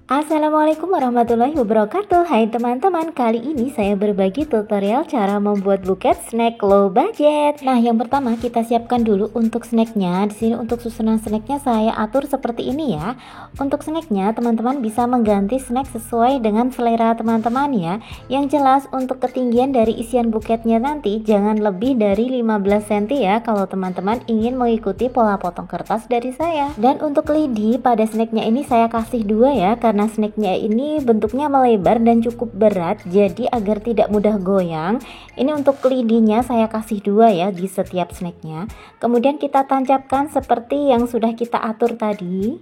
Assalamualaikum warahmatullahi wabarakatuh. Hai teman-teman, kali ini saya berbagi tutorial cara membuat buket snack low budget. Nah, yang pertama kita siapkan dulu untuk snacknya. Di sini untuk susunan snacknya saya atur seperti ini ya. Untuk snacknya teman-teman bisa mengganti snack sesuai dengan selera teman-teman ya. Yang jelas untuk ketinggian dari isian buketnya nanti jangan lebih dari 15 cm ya kalau teman-teman ingin mengikuti pola potong kertas dari saya. Dan untuk lidi pada snacknya ini saya kasih 2 ya, karena snacknya ini bentuknya melebar dan cukup berat, jadi agar tidak mudah goyang, ini untuk lidinya saya kasih 2 ya di setiap snacknya. Kemudian kita tancapkan seperti yang sudah kita atur tadi,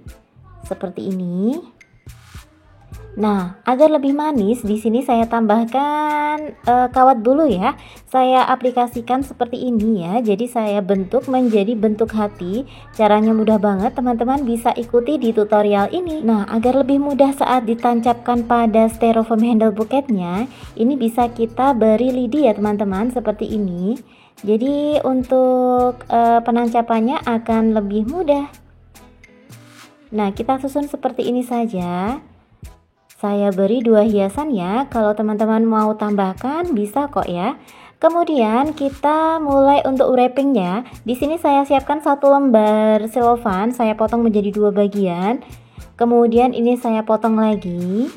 seperti ini. Nah, agar lebih manis, di sini saya tambahkan kawat bulu ya. Saya aplikasikan seperti ini ya. Jadi saya bentuk menjadi bentuk hati. Caranya mudah banget, teman-teman bisa ikuti di tutorial ini. Nah, agar lebih mudah saat ditancapkan pada styrofoam handle buketnya, ini bisa kita beri lidi ya teman-teman, seperti ini. Jadi untuk penancapannya akan lebih mudah. Nah, kita susun seperti ini saja. Saya beri 2 hiasan ya. Kalau teman-teman mau tambahkan bisa kok ya. Kemudian kita mulai untuk wrappingnya. Di sini saya siapkan 1 lembar selofan. Saya potong menjadi 2 bagian. Kemudian ini saya potong lagi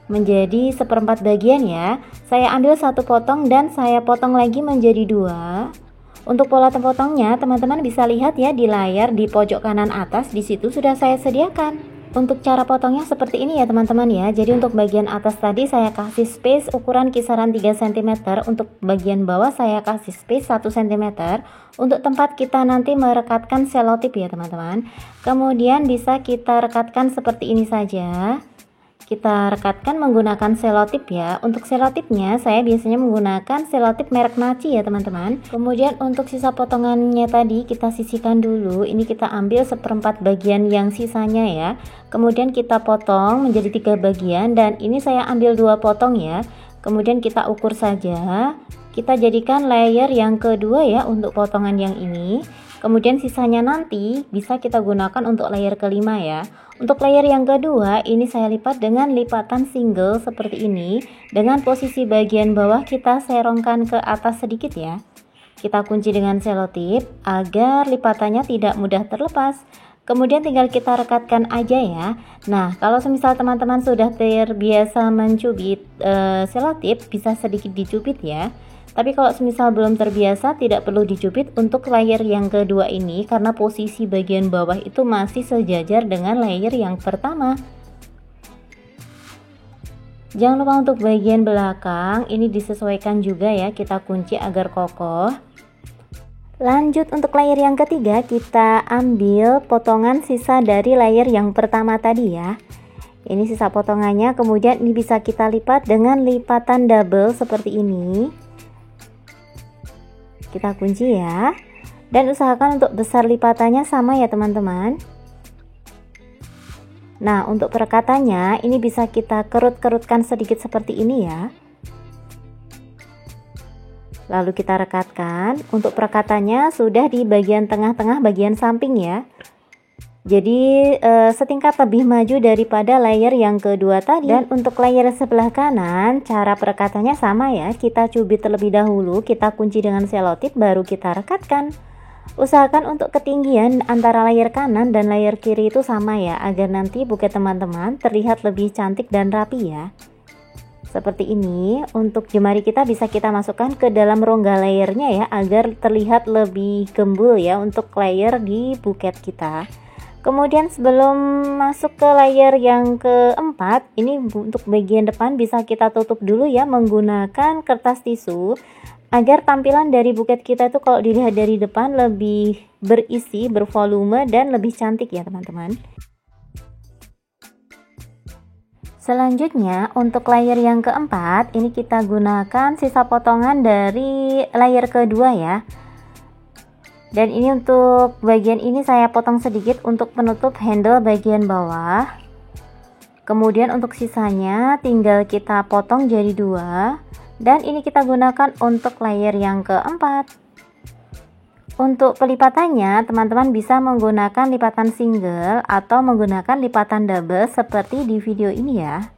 menjadi 1/4 bagian ya. Saya ambil 1 potong dan saya potong lagi menjadi 2. Untuk pola potongnya teman-teman bisa lihat ya di layar di pojok kanan atas, di situ sudah saya sediakan. Untuk cara potongnya seperti ini ya teman-teman ya. Jadi untuk bagian atas tadi saya kasih space ukuran kisaran 3 cm. Untuk bagian bawah saya kasih space 1 cm. Untuk tempat kita nanti merekatkan selotip ya teman-teman. Kemudian bisa kita rekatkan seperti ini saja. Kita rekatkan menggunakan selotip ya. Untuk selotipnya saya biasanya menggunakan selotip merek Naci ya teman-teman. Kemudian untuk sisa potongannya tadi kita sisihkan dulu. Ini kita ambil 1/4 bagian yang sisanya ya. Kemudian kita potong menjadi 3 bagian dan ini saya ambil 2 potong ya. Kemudian kita ukur saja. Kita jadikan layer yang kedua ya untuk potongan yang ini. Kemudian sisanya nanti bisa kita gunakan untuk layer kelima ya. Untuk layer yang kedua ini saya lipat dengan lipatan single seperti ini. Dengan posisi bagian bawah kita serongkan ke atas sedikit ya. Kita kunci dengan selotip agar lipatannya tidak mudah terlepas. Kemudian tinggal kita rekatkan aja ya. Nah, kalau semisal teman-teman sudah terbiasa mencubit selotip, bisa sedikit dicubit ya. Tapi kalau semisal belum terbiasa tidak perlu dicubit untuk layer yang kedua ini, karena posisi bagian bawah itu masih sejajar dengan layer yang pertama. Jangan lupa untuk bagian belakang ini disesuaikan juga ya, kita kunci agar kokoh. Lanjut untuk layer yang ketiga, kita ambil potongan sisa dari layer yang pertama tadi ya. Ini sisa potongannya, kemudian ini bisa kita lipat dengan lipatan double seperti ini. Kita kunci ya, dan usahakan untuk besar lipatannya sama ya teman-teman. Nah, untuk perekatannya ini bisa kita kerut-kerutkan sedikit seperti ini ya. Lalu kita rekatkan. Untuk perekatannya sudah di bagian tengah-tengah bagian samping ya. Jadi setingkat lebih maju daripada layer yang kedua tadi. Dan untuk layer sebelah kanan cara perekatannya sama ya. Kita cubit terlebih dahulu, kita kunci dengan selotip baru kita rekatkan. Usahakan untuk ketinggian antara layer kanan dan layer kiri itu sama ya, agar nanti buket teman-teman terlihat lebih cantik dan rapi ya. Seperti ini. Untuk jemari kita bisa kita masukkan ke dalam rongga layernya ya, agar terlihat lebih gembul ya untuk layer di buket kita. Kemudian sebelum masuk ke layer yang keempat, ini untuk bagian depan bisa kita tutup dulu ya menggunakan kertas tisu, agar tampilan dari buket kita itu kalau dilihat dari depan lebih berisi, bervolume, dan lebih cantik ya teman-teman. Selanjutnya untuk layer yang keempat, ini kita gunakan sisa potongan dari layer kedua ya. Dan ini untuk bagian ini saya potong sedikit untuk penutup handle bagian bawah. Kemudian untuk sisanya tinggal kita potong jadi 2. Dan ini kita gunakan untuk layer yang keempat. Untuk pelipatannya, teman-teman bisa menggunakan lipatan single atau menggunakan lipatan double seperti di video ini ya.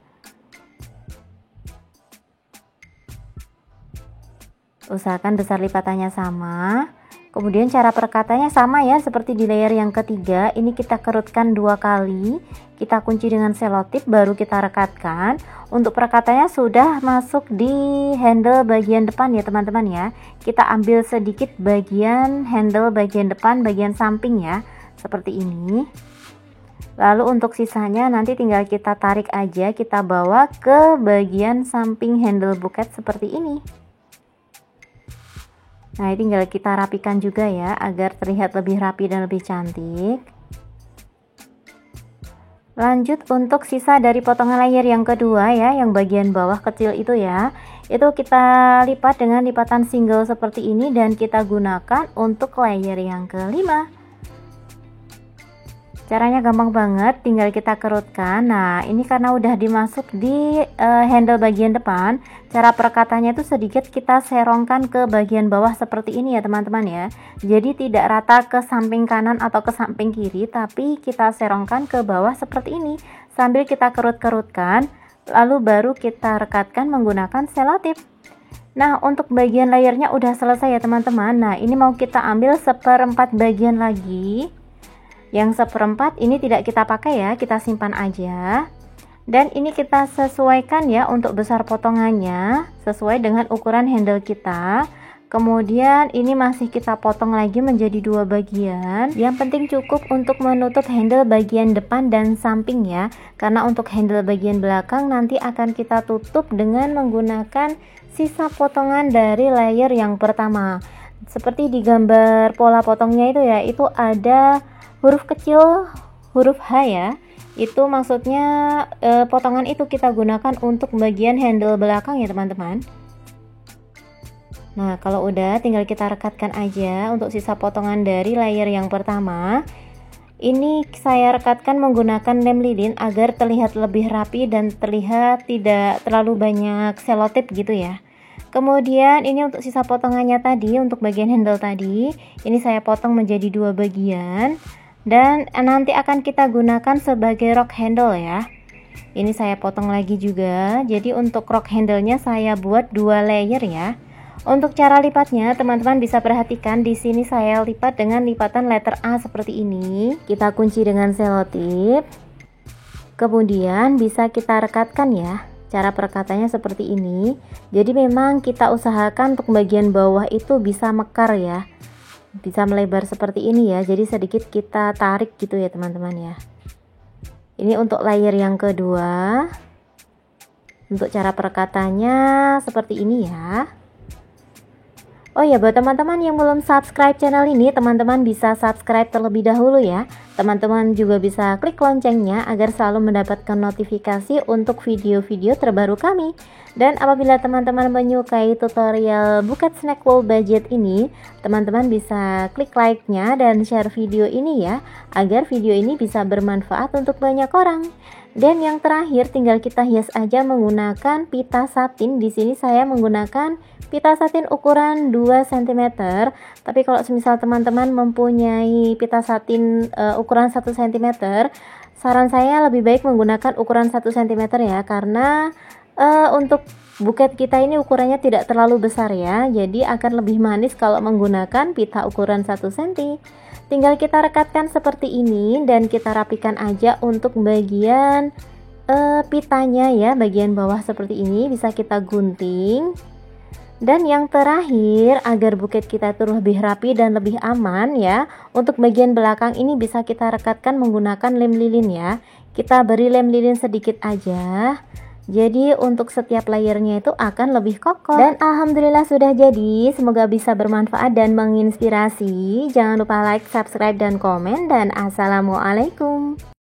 Usahakan besar lipatannya sama. Kemudian cara perekatnya sama ya seperti di layer yang ketiga. Ini kita kerutkan 2 kali, kita kunci dengan selotip baru kita rekatkan. Untuk perekatannya sudah masuk di handle bagian depan ya teman-teman ya. Kita ambil sedikit bagian handle bagian depan, bagian samping ya, seperti ini. Lalu untuk sisanya nanti tinggal kita tarik aja, kita bawa ke bagian samping handle buket seperti ini. Nah, tinggal kita rapikan juga ya agar terlihat lebih rapi dan lebih cantik. Lanjut untuk sisa dari potongan layer yang kedua ya, yang bagian bawah kecil itu ya. Itu kita lipat dengan lipatan single seperti ini dan kita gunakan untuk layer yang kelima. Caranya gampang banget, tinggal kita kerutkan. Nah, ini karena udah dimasuk di handle bagian depan, cara perekatannya itu sedikit kita serongkan ke bagian bawah seperti ini ya teman-teman ya. Jadi tidak rata ke samping kanan atau ke samping kiri, tapi kita serongkan ke bawah seperti ini sambil kita kerut-kerutkan, lalu baru kita rekatkan menggunakan selotip. Nah, untuk bagian layernya udah selesai ya teman-teman. Nah, ini mau kita ambil 1/4 bagian lagi. Yang 1/4 ini tidak kita pakai ya, kita simpan aja. Dan ini kita sesuaikan ya untuk besar potongannya sesuai dengan ukuran handle kita. Kemudian ini masih kita potong lagi menjadi 2 bagian. Yang penting cukup untuk menutup handle bagian depan dan samping ya. Karena untuk handle bagian belakang nanti akan kita tutup dengan menggunakan sisa potongan dari layer yang pertama. Seperti di gambar pola potongnya itu ya, itu ada huruf kecil, huruf H ya, itu maksudnya potongan itu kita gunakan untuk bagian handle belakang ya teman-teman. Nah, kalau udah tinggal kita rekatkan aja untuk sisa potongan dari layer yang pertama. Ini saya rekatkan menggunakan lem lilin agar terlihat lebih rapi dan terlihat tidak terlalu banyak selotip gitu ya. Kemudian ini untuk sisa potongannya tadi, untuk bagian handle tadi, ini saya potong menjadi 2 bagian. Dan nanti akan kita gunakan sebagai rok handle ya. Ini saya potong lagi juga. Jadi untuk rok handle-nya saya buat 2 layer ya. Untuk cara lipatnya teman-teman bisa perhatikan di sini saya lipat dengan lipatan letter A seperti ini. Kita kunci dengan selotip. Kemudian bisa kita rekatkan ya. Cara perekatannya seperti ini. Jadi memang kita usahakan untuk bagian bawah itu bisa mekar ya. Bisa melebar seperti ini ya, jadi sedikit kita tarik gitu ya teman-teman ya. Ini untuk layer yang kedua. Untuk cara perekatannya seperti ini ya. Oh ya, buat teman-teman yang belum subscribe channel ini, teman-teman bisa subscribe terlebih dahulu ya. Teman-teman juga bisa klik loncengnya agar selalu mendapatkan notifikasi untuk video-video terbaru kami. Dan apabila teman-teman menyukai tutorial buket snack wall budget ini, teman-teman bisa klik like-nya dan share video ini ya, agar video ini bisa bermanfaat untuk banyak orang. Dan yang terakhir tinggal kita hias aja menggunakan pita satin. Di sini saya menggunakan pita satin ukuran 2 cm. Tapi kalau semisal teman-teman mempunyai pita satin ukuran 1 cm, saran saya lebih baik menggunakan ukuran 1 cm ya, karena untuk buket kita ini ukurannya tidak terlalu besar ya, jadi akan lebih manis kalau menggunakan pita ukuran 1 cm. Tinggal kita rekatkan seperti ini dan kita rapikan aja untuk bagian pitanya ya, bagian bawah seperti ini bisa kita gunting. Dan yang terakhir, agar buket kita itu lebih rapi dan lebih aman ya, untuk bagian belakang ini bisa kita rekatkan menggunakan lem lilin ya. Kita beri lem lilin sedikit aja. Jadi untuk setiap layernya itu akan lebih kokoh. Dan alhamdulillah sudah jadi. Semoga bisa bermanfaat dan menginspirasi. Jangan lupa like, subscribe, dan komen. Dan assalamualaikum.